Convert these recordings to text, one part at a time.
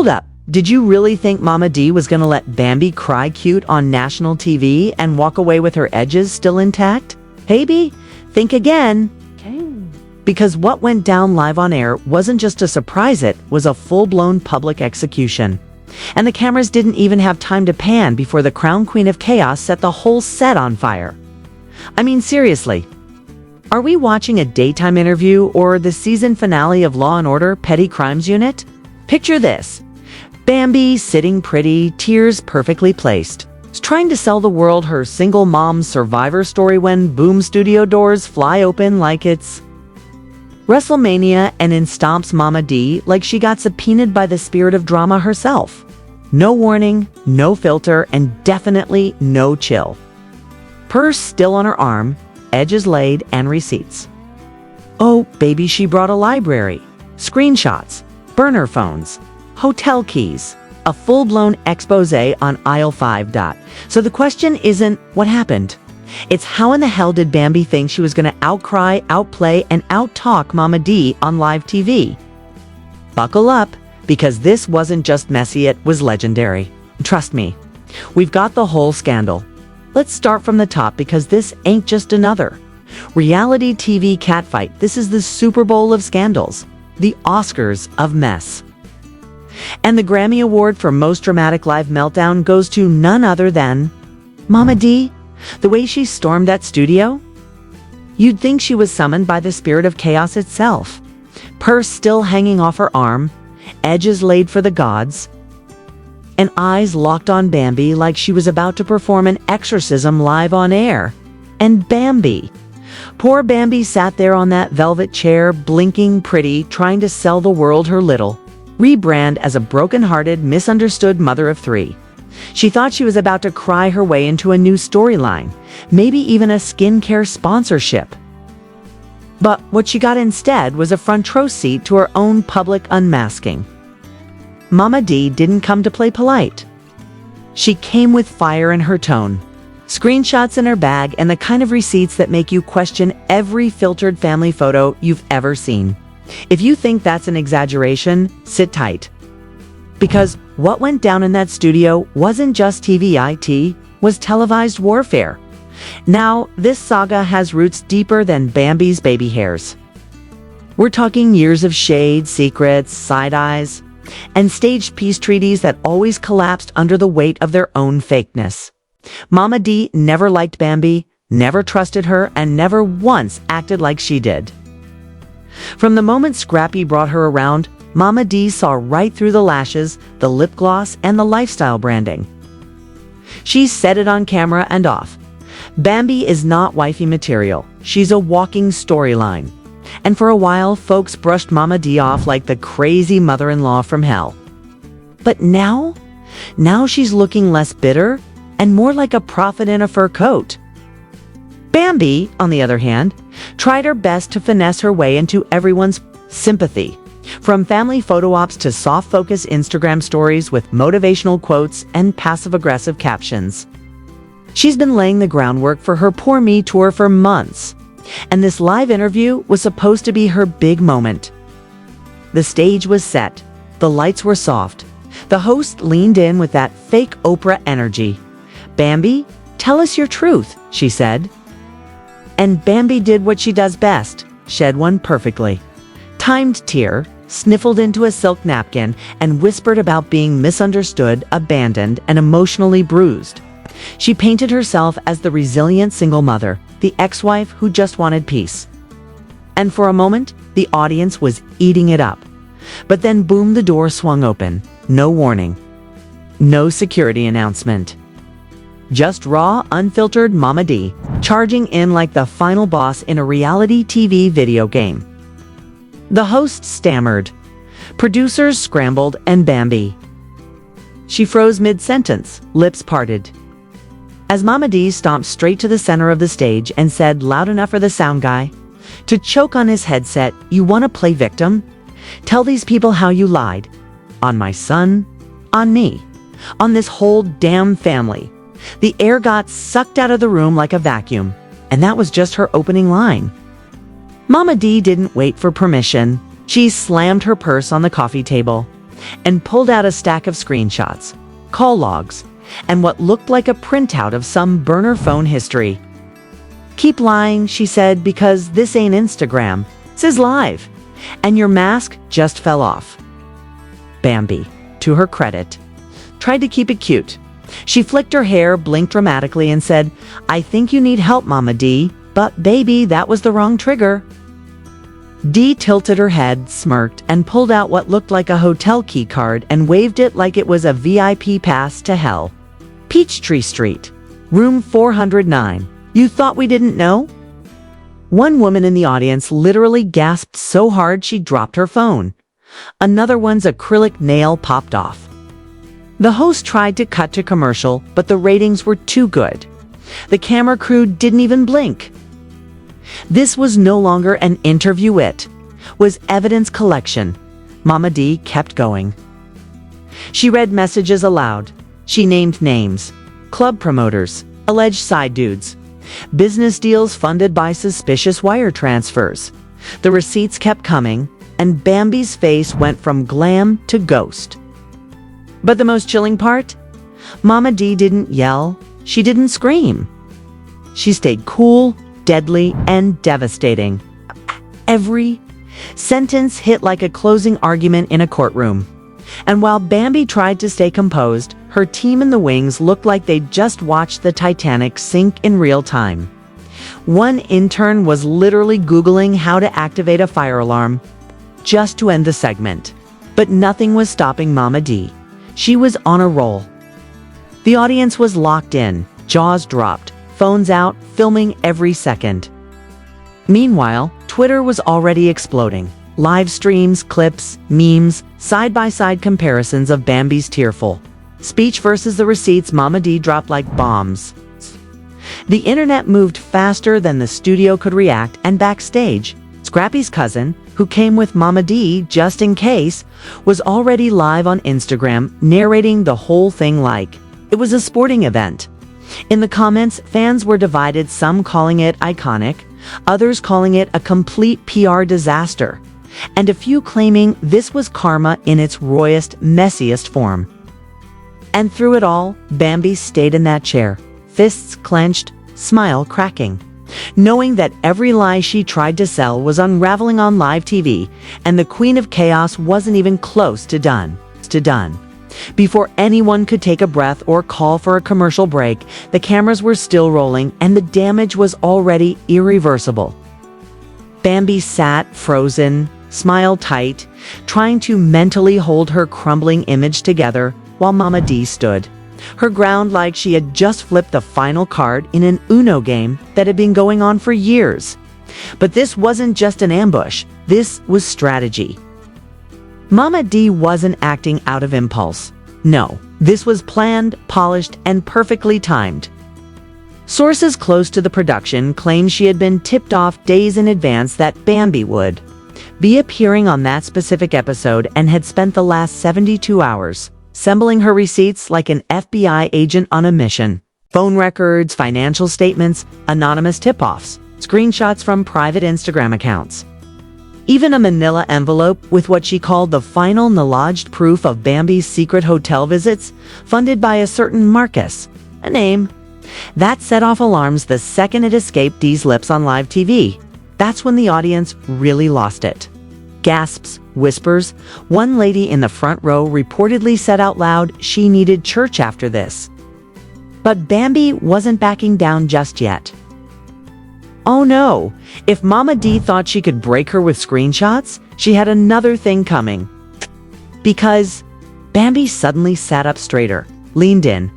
Hold up. Did you really think Mama D was gonna let Bambi cry cute on national TV and walk away with her edges still intact? Hey B, think again. Because what went down live on air wasn't just a surprise, it was a full-blown public execution. And the cameras didn't even have time to pan before the Crown Queen of Chaos set the whole set on fire. I mean, seriously. Are we watching a daytime interview or the season finale of Law & Order Petty Crimes Unit? Picture this. Bambi, sitting pretty, tears perfectly placed, is trying to sell the world her single mom survivor story when boom, studio doors fly open like it's WrestleMania, and in stomps Mama D like she got subpoenaed by the spirit of drama herself. No warning, no filter, and definitely no chill. Purse still on her arm, edges laid, and receipts. Oh, baby, she brought a library, screenshots, burner phones, hotel keys, a full-blown expose on aisle 5. So the question isn't what happened. It's how in the hell did Bambi think she was going to outcry, outplay, and outtalk Mama D on live TV? Buckle up, because this wasn't just messy, it was legendary. Trust me, we've got the whole scandal. Let's start from the top, because this ain't just another reality TV catfight. This is the Super Bowl of scandals, the Oscars of mess. And the Grammy Award for Most Dramatic Live Meltdown goes to none other than Mama D. The way she stormed that studio? You'd think she was summoned by the spirit of chaos itself. Purse still hanging off her arm, edges laid for the gods, and eyes locked on Bambi like she was about to perform an exorcism live on air. And Bambi. Poor Bambi sat there on that velvet chair, blinking pretty, trying to sell the world her little rebrand as a broken-hearted, misunderstood mother of 3. She thought she was about to cry her way into a new storyline, maybe even a skincare sponsorship. But what she got instead was a front row seat to her own public unmasking. Mama D didn't come to play polite. She came with fire in her tone, screenshots in her bag, and the kind of receipts that make you question every filtered family photo you've ever seen. If you think that's an exaggeration, sit tight. Because what went down in that studio wasn't just TVIT, was televised warfare. Now, this saga has roots deeper than Bambi's baby hairs. We're talking years of shade, secrets, side eyes, and staged peace treaties that always collapsed under the weight of their own fakeness. Mama D never liked Bambi, never trusted her, and never once acted like she did. From the moment Scrappy brought her around, Mama D saw right through the lashes, the lip gloss, and the lifestyle branding. She said it on camera and off. Bambi is not wifey material. She's a walking storyline. And for a while, folks brushed Mama D off like the crazy mother-in-law from hell. But now she's looking less bitter and more like a prophet in a fur coat. Bambi, on the other hand, tried her best to finesse her way into everyone's sympathy. From family photo ops to soft-focus Instagram stories with motivational quotes and passive-aggressive captions. She's been laying the groundwork for her Poor Me tour for months, and this live interview was supposed to be her big moment. The stage was set, the lights were soft, the host leaned in with that fake Oprah energy. "Bambi, tell us your truth," she said. And Bambi did what she does best, shed one perfectly. Timed tear, sniffled into a silk napkin, and whispered about being misunderstood, abandoned, and emotionally bruised. She painted herself as the resilient single mother, the ex-wife who just wanted peace. And for a moment, the audience was eating it up. But then boom, the door swung open. No warning. No security announcement. Just raw, unfiltered Mama D, charging in like the final boss in a reality TV video game. The host stammered. Producers scrambled, and Bambi. She froze mid-sentence, lips parted. As Mama D stomped straight to the center of the stage and said loud enough for the sound guy to choke on his headset, "You want to play victim? Tell these people how you lied. On my son, on me, on this whole damn family." The air got sucked out of the room like a vacuum, and that was just her opening line. Mama D didn't wait for permission. She slammed her purse on the coffee table. and pulled out a stack of screenshots, call logs, and what looked like a printout of some burner phone history. "Keep lying," she said, "because this ain't Instagram. This is live. And your mask just fell off." Bambi, to her credit, tried to keep it cute. She flicked her hair, blinked dramatically, and said, "I think you need help, Mama D, but baby, that was the wrong trigger." Dee tilted her head, smirked, and pulled out what looked like a hotel key card and waved it like it was a VIP pass to hell. "Peachtree Street, room 409. You thought we didn't know?" One woman in the audience literally gasped so hard she dropped her phone. Another one's acrylic nail popped off. The host tried to cut to commercial, but the ratings were too good. The camera crew didn't even blink. This was no longer an interview, it was evidence collection. Mama D kept going. She read messages aloud. She named names, club promoters, alleged side dudes, business deals funded by suspicious wire transfers. The receipts kept coming, and Bambi's face went from glam to ghost. But the most chilling part? Mama D didn't yell. She didn't scream. She stayed cool, deadly, and devastating. Every sentence hit like a closing argument in a courtroom. And while Bambi tried to stay composed, her team in the wings looked like they'd just watched the Titanic sink in real time. One intern was literally Googling how to activate a fire alarm just to end the segment. But nothing was stopping Mama D. She was on a roll. The audience was locked in, jaws dropped, phones out, filming every second. Meanwhile, Twitter was already exploding. Live streams, clips, memes, side-by-side comparisons of Bambi's tearful speech versus the receipts Mama D dropped like bombs. The internet moved faster than the studio could react, and backstage, Scrappy's cousin, who came with Mama D just in case, was already live on Instagram narrating the whole thing like it was a sporting event. In the comments, fans were divided, some calling it iconic, others calling it a complete PR disaster, and a few claiming this was karma in its rawest, messiest form. And through it all, Bambi stayed in that chair, fists clenched, smile cracking, knowing that every lie she tried to sell was unraveling on live TV, and the Queen of Chaos wasn't even close to done. Before anyone could take a breath or call for a commercial break, the cameras were still rolling, and the damage was already irreversible. Bambi sat, frozen, smile tight, trying to mentally hold her crumbling image together, while Mama D stood, her ground like she had just flipped the final card in an Uno game that had been going on for years. But this wasn't just an ambush, this was strategy. Mama D wasn't acting out of impulse. No, this was planned, polished, and perfectly timed. Sources close to the production claimed she had been tipped off days in advance that Bambi would be appearing on that specific episode and had spent the last 72 hours assembling her receipts like an FBI agent on a mission. Phone records, financial statements, anonymous tip-offs, screenshots from private Instagram accounts. Even a manila envelope with what she called the final knowledge proof of Bambi's secret hotel visits, funded by a certain Marcus, a name. That set off alarms the second it escaped Dee's lips on live TV. That's when the audience really lost it. Gasps, whispers. One lady in the front row reportedly said out loud she needed church after this. But Bambi wasn't backing down just yet. Oh no, if Mama D thought she could break her with screenshots, she had another thing coming. Because Bambi suddenly sat up straighter, leaned in,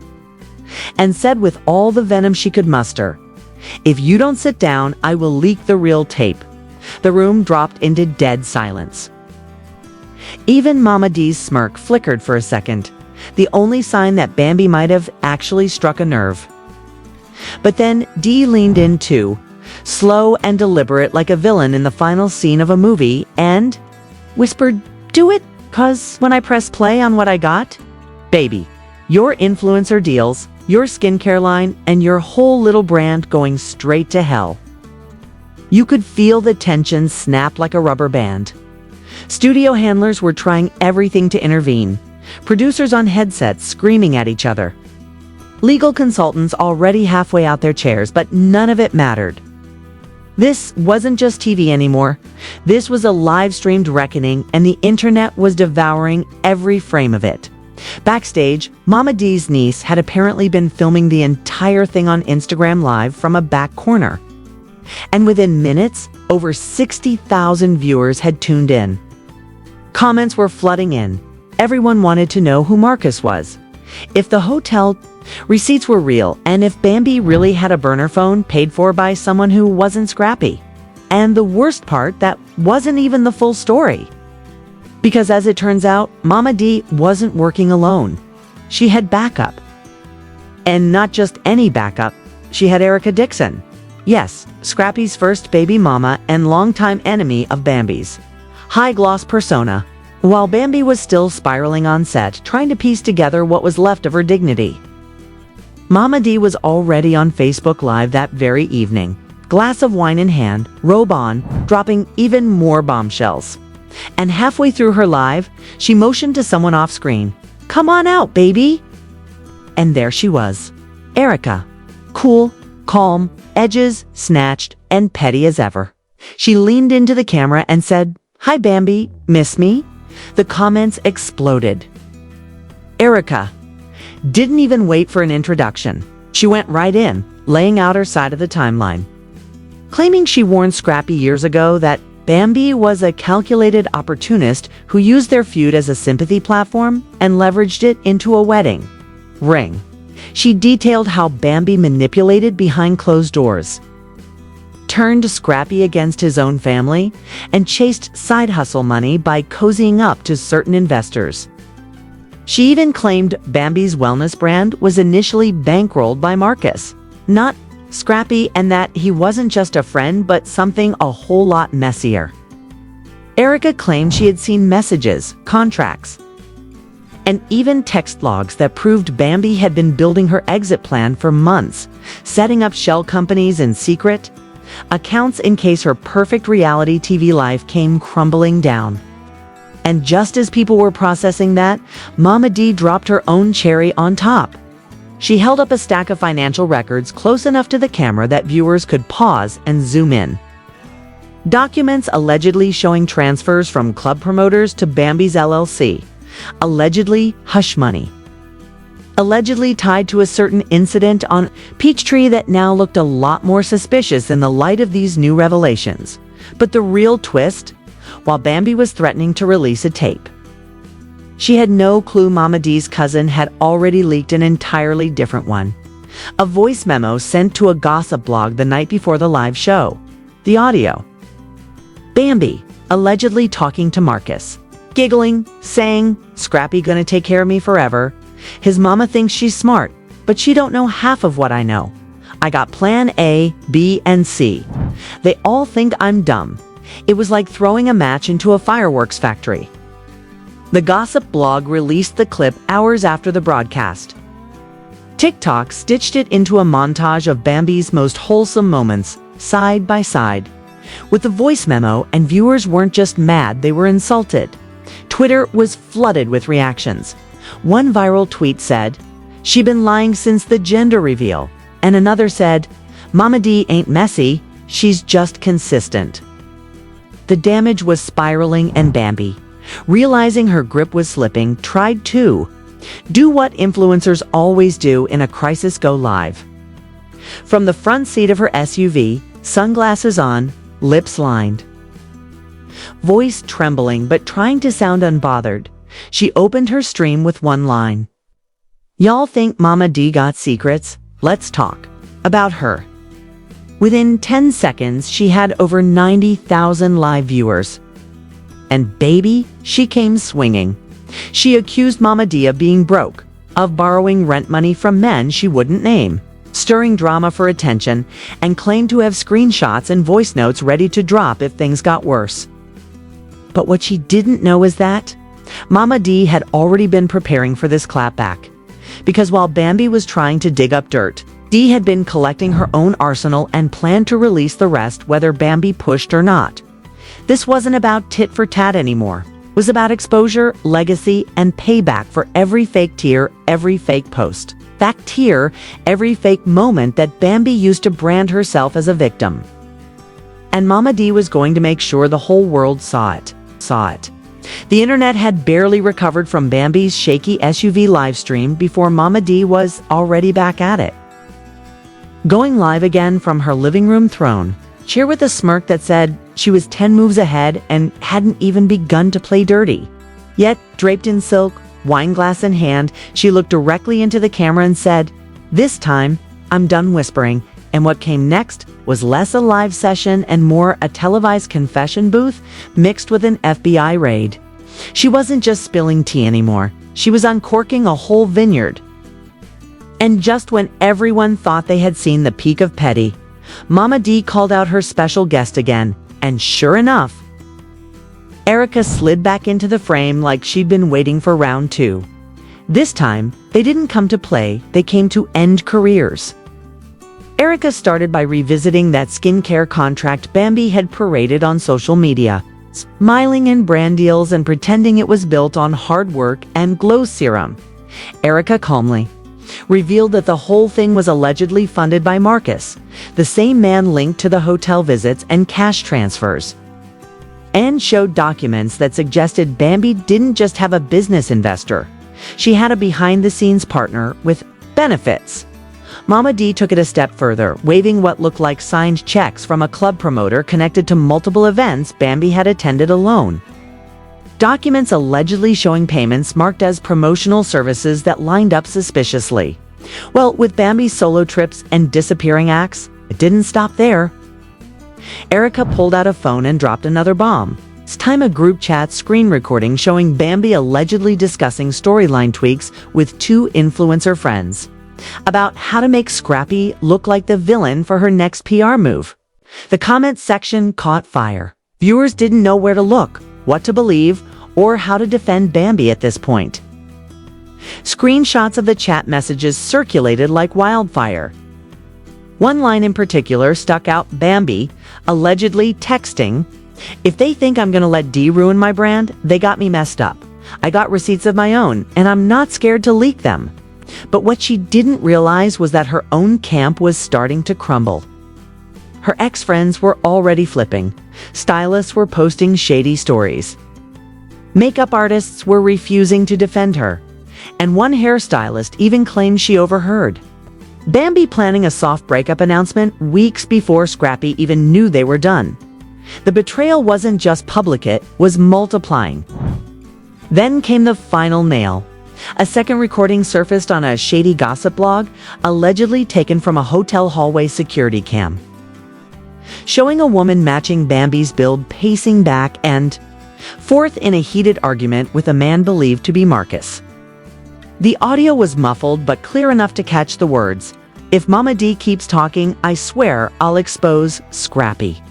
and said with all the venom she could muster, "If you don't sit down, I will leak the real tape." The room dropped into dead silence. Even Mama D's smirk flickered for a second, the only sign that Bambi might have actually struck a nerve. But then Dee leaned in too, slow and deliberate like a villain in the final scene of a movie, and whispered, "Do it, 'cause when I press play on what I got, baby, your influencer deals, your skincare line, and your whole little brand going straight to hell." You could feel the tension snap like a rubber band. Studio handlers were trying everything to intervene. Producers on headsets screaming at each other. Legal consultants already halfway out their chairs, but none of it mattered. This wasn't just TV anymore. This was a live-streamed reckoning, and the internet was devouring every frame of it. Backstage, Mama D's niece had apparently been filming the entire thing on Instagram Live from a back corner. And within minutes, over 60,000 viewers had tuned in. Comments were flooding in. Everyone wanted to know who Marcus was, if the hotel receipts were real, and if Bambi really had a burner phone paid for by someone who wasn't Scrappy. And the worst part, that wasn't even the full story. Because as it turns out, Mama D wasn't working alone. She had backup. And not just any backup, she had Erica Dixon. Yes, Scrappy's first baby mama and longtime enemy of Bambi's. High-gloss persona. While Bambi was still spiraling on set, trying to piece together what was left of her dignity. Mama D was already on Facebook Live that very evening, glass of wine in hand, robe on, dropping even more bombshells. And halfway through her live, she motioned to someone off screen. "Come on out, baby!" And there she was, Erica. Cool, calm, edges snatched, and petty as ever. She leaned into the camera and said, "Hi, Bambi, miss me?" The comments exploded. Erica didn't even wait for an introduction. She went right in, laying out her side of the timeline. Claiming she warned Scrappy years ago that Bambi was a calculated opportunist who used their feud as a sympathy platform and leveraged it into a wedding ring. She detailed how Bambi manipulated behind closed doors, turned Scrappy against his own family, and chased side hustle money by cozying up to certain investors. She even claimed Bambi's wellness brand was initially bankrolled by Marcus, not Scrappy, and that he wasn't just a friend but something a whole lot messier. Erica claimed she had seen messages, contracts, and even text logs that proved Bambi had been building her exit plan for months, setting up shell companies in secret, accounts in case her perfect reality TV life came crumbling down. And just as people were processing that, Mama D dropped her own cherry on top. She held up a stack of financial records close enough to the camera that viewers could pause and zoom in. Documents allegedly showing transfers from club promoters to Bambi's LLC. Allegedly hush money. Allegedly tied to a certain incident on Peachtree that now looked a lot more suspicious in the light of these new revelations. But the real twist, while Bambi was threatening to release a tape, she had no clue Mama D's cousin had already leaked an entirely different one. A voice memo sent to a gossip blog the night before the live show. The audio. Bambi, allegedly talking to Marcus. Giggling, saying, "Scrappy gonna take care of me forever. His mama thinks she's smart, but she don't know half of what I know. I got plan A, B, and C. They all think I'm dumb." It was like throwing a match into a fireworks factory. The gossip blog released the clip hours after the broadcast. TikTok stitched it into a montage of Bambi's most wholesome moments, side by side, with the voice memo, and viewers weren't just mad, they were insulted. Twitter was flooded with reactions. One viral tweet said, "She been lying since the gender reveal," and another said, "Mama D ain't messy, she's just consistent." The damage was spiraling, and Bambi, realizing her grip was slipping, tried to do what influencers always do in a crisis: go live. From the front seat of her SUV, sunglasses on, lips lined, voice trembling but trying to sound unbothered, she opened her stream with one line. "Y'all think Mama D got secrets? Let's talk about her." Within 10 seconds, she had over 90,000 live viewers. And baby, she came swinging. She accused Mama D of being broke, of borrowing rent money from men she wouldn't name, stirring drama for attention, and claimed to have screenshots and voice notes ready to drop if things got worse. But what she didn't know is that Mama D had already been preparing for this clapback. Because while Bambi was trying to dig up dirt, D had been collecting her own arsenal and planned to release the rest whether Bambi pushed or not. This wasn't about tit for tat anymore. It was about exposure, legacy, and payback for every fake tear, every fake post. That tear, every fake moment that Bambi used to brand herself as a victim. And Mama D was going to make sure the whole world saw it. The internet had barely recovered from Bambi's shaky SUV livestream before Mama D was already back at it. Going live again from her living room throne, cheer with a smirk that said she was 10 moves ahead and hadn't even begun to play dirty. Yet, draped in silk, wine glass in hand, she looked directly into the camera and said, "This time, I'm done whispering," and what came next was less a live session and more a televised confession booth mixed with an FBI raid. She wasn't just spilling tea anymore. She was uncorking a whole vineyard. And just when everyone thought they had seen the peak of petty, Mama D called out her special guest again, and sure enough, Erica slid back into the frame like she'd been waiting for round two. This time, they didn't come to play, they came to end careers. Erica started by revisiting that skincare contract Bambi had paraded on social media, smiling in brand deals and pretending it was built on hard work and glow serum. Erica calmly revealed that the whole thing was allegedly funded by Marcus, the same man linked to the hotel visits and cash transfers, and showed documents that suggested Bambi didn't just have a business investor. She had a behind-the-scenes partner with benefits. Mama D took it a step further, waving what looked like signed checks from a club promoter connected to multiple events Bambi had attended alone. Documents allegedly showing payments marked as promotional services that lined up suspiciously. Well, with Bambi's solo trips and disappearing acts, it didn't stop there. Erica pulled out a phone and dropped another bomb. This time a group chat screen recording showing Bambi allegedly discussing storyline tweaks with two influencer friends about how to make Scrappy look like the villain for her next PR move. The comments section caught fire. Viewers didn't know where to look, what to believe, or how to defend Bambi at this point. Screenshots of the chat messages circulated like wildfire. One line in particular stuck out: Bambi, allegedly texting, "If they think I'm gonna let D ruin my brand, they got me messed up. I got receipts of my own, and I'm not scared to leak them." But what she didn't realize was that her own camp was starting to crumble. Her ex-friends were already flipping. Stylists were posting shady stories. Makeup artists were refusing to defend her. And one hairstylist even claimed she overheard Bambi planning a soft breakup announcement weeks before Scrappy even knew they were done. The betrayal wasn't just public, it was multiplying. Then came the final nail. A second recording surfaced on a shady gossip blog, allegedly taken from a hotel hallway security cam, showing a woman matching Bambi's build pacing back and forth in a heated argument with a man believed to be Marcus. The audio was muffled but clear enough to catch the words, "If Mama D keeps talking, I swear I'll expose Scrappy."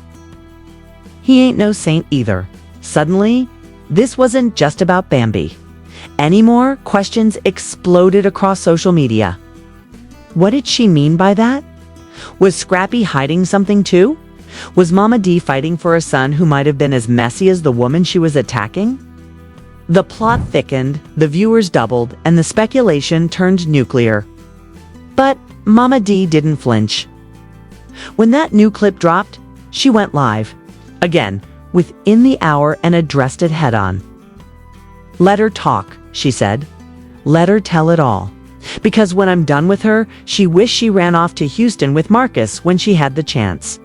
He ain't no saint either. Suddenly, this wasn't just about Bambi. Anymore, questions exploded across social media. What did she mean by that? Was Scrappy hiding something too? Was Mama D fighting for a son who might have been as messy as the woman she was attacking? The plot thickened, the viewers doubled, and the speculation turned nuclear. But Mama D didn't flinch. When that new clip dropped, she went live. Again, within the hour, and addressed it head-on. "Let her talk," she said. "Let her tell it all. Because when I'm done with her, she wished she ran off to Houston with Marcus when she had the chance."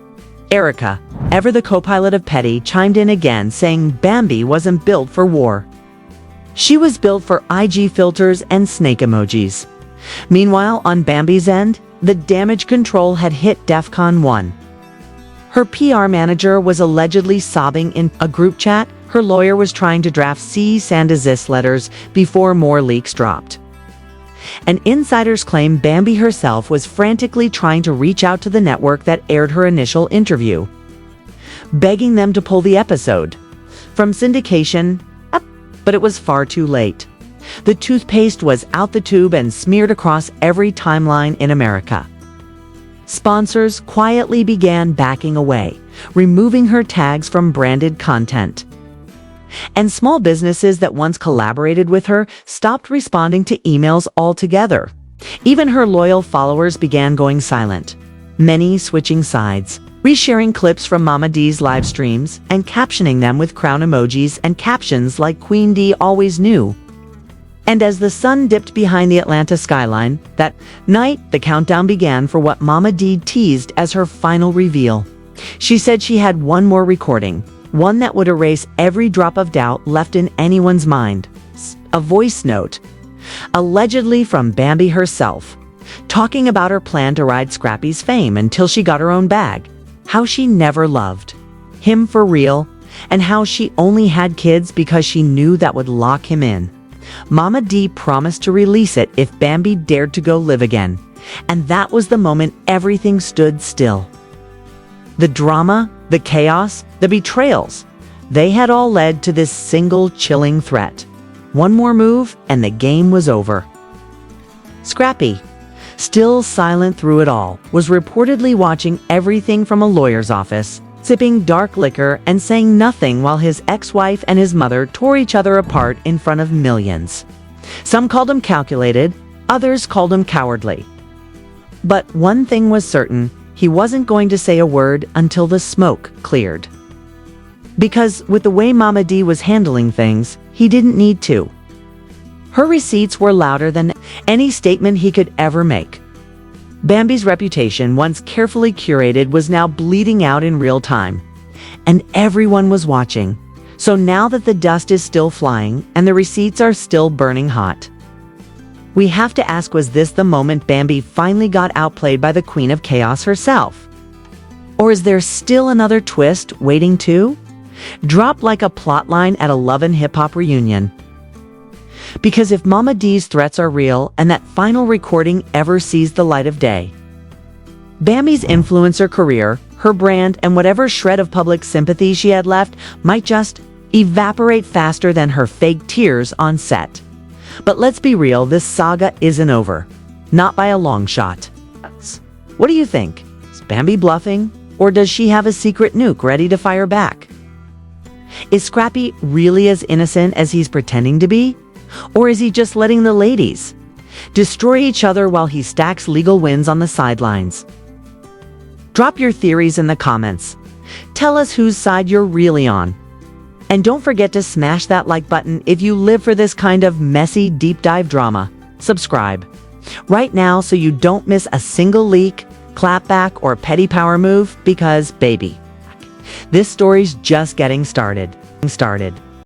Erica, ever the co-pilot of Petty, chimed in again, saying Bambi wasn't built for war. She was built for IG filters and snake emojis. Meanwhile, on Bambi's end, the damage control had hit DEFCON 1. Her PR manager was allegedly sobbing in a group chat. Her lawyer was trying to draft cease and desist letters before more leaks dropped. And insiders claim Bambi herself was frantically trying to reach out to the network that aired her initial interview, begging them to pull the episode from syndication, but it was far too late. The toothpaste was out the tube and smeared across every timeline in America. Sponsors quietly began backing away. removing her tags from branded content. And small businesses that once collaborated with her stopped responding to emails altogether. Even her loyal followers began going silent, many switching sides, resharing clips from Mama D's live streams and captioning them with crown emojis and captions like Queen D always knew. And as the sun dipped behind the Atlanta skyline, that night the countdown began for what Mama D teased as her final reveal. She said she had one more recording, one that would erase every drop of doubt left in anyone's mind. A voice note, allegedly from Bambi herself, talking about her plan to ride Scrappy's fame until she got her own bag, how she never loved him for real, and how she only had kids because she knew that would lock him in. Mama D promised to release it if Bambi dared to go live again, and that was the moment everything stood still. The drama, the chaos, the betrayals, they had all led to this single chilling threat. One more move and the game was over. Scrappy, still silent through it all, was reportedly watching everything from a lawyer's office, sipping dark liquor and saying nothing while his ex-wife and his mother tore each other apart in front of millions. Some called him calculated, others called him cowardly. But one thing was certain, he wasn't going to say a word until the smoke cleared. Because with the way Mama D was handling things, he didn't need to. Her receipts were louder than any statement he could ever make. Bambi's reputation, once carefully curated, was now bleeding out in real time. And everyone was watching. So now that the dust is still flying and the receipts are still burning hot, we have to ask, was this the moment Bambi finally got outplayed by the Queen of Chaos herself? Or is there still another twist waiting to drop like a plotline at a Love and Hip Hop reunion? Because if Mama D's threats are real and that final recording ever sees the light of day, Bambi's influencer career, her brand, and whatever shred of public sympathy she had left might just evaporate faster than her fake tears on set. But let's be real, this saga isn't over. Not by a long shot. What do you think? Is Bambi bluffing? Or does she have a secret nuke ready to fire back? Is Scrappy really as innocent as he's pretending to be? Or is he just letting the ladies destroy each other while he stacks legal wins on the sidelines? Drop your theories in the comments. Tell us whose side you're really on. And don't forget to smash that like button if you live for this kind of messy deep dive drama. Subscribe right now so you don't miss a single leak, clapback, or petty power move, because, baby, this story's just getting started.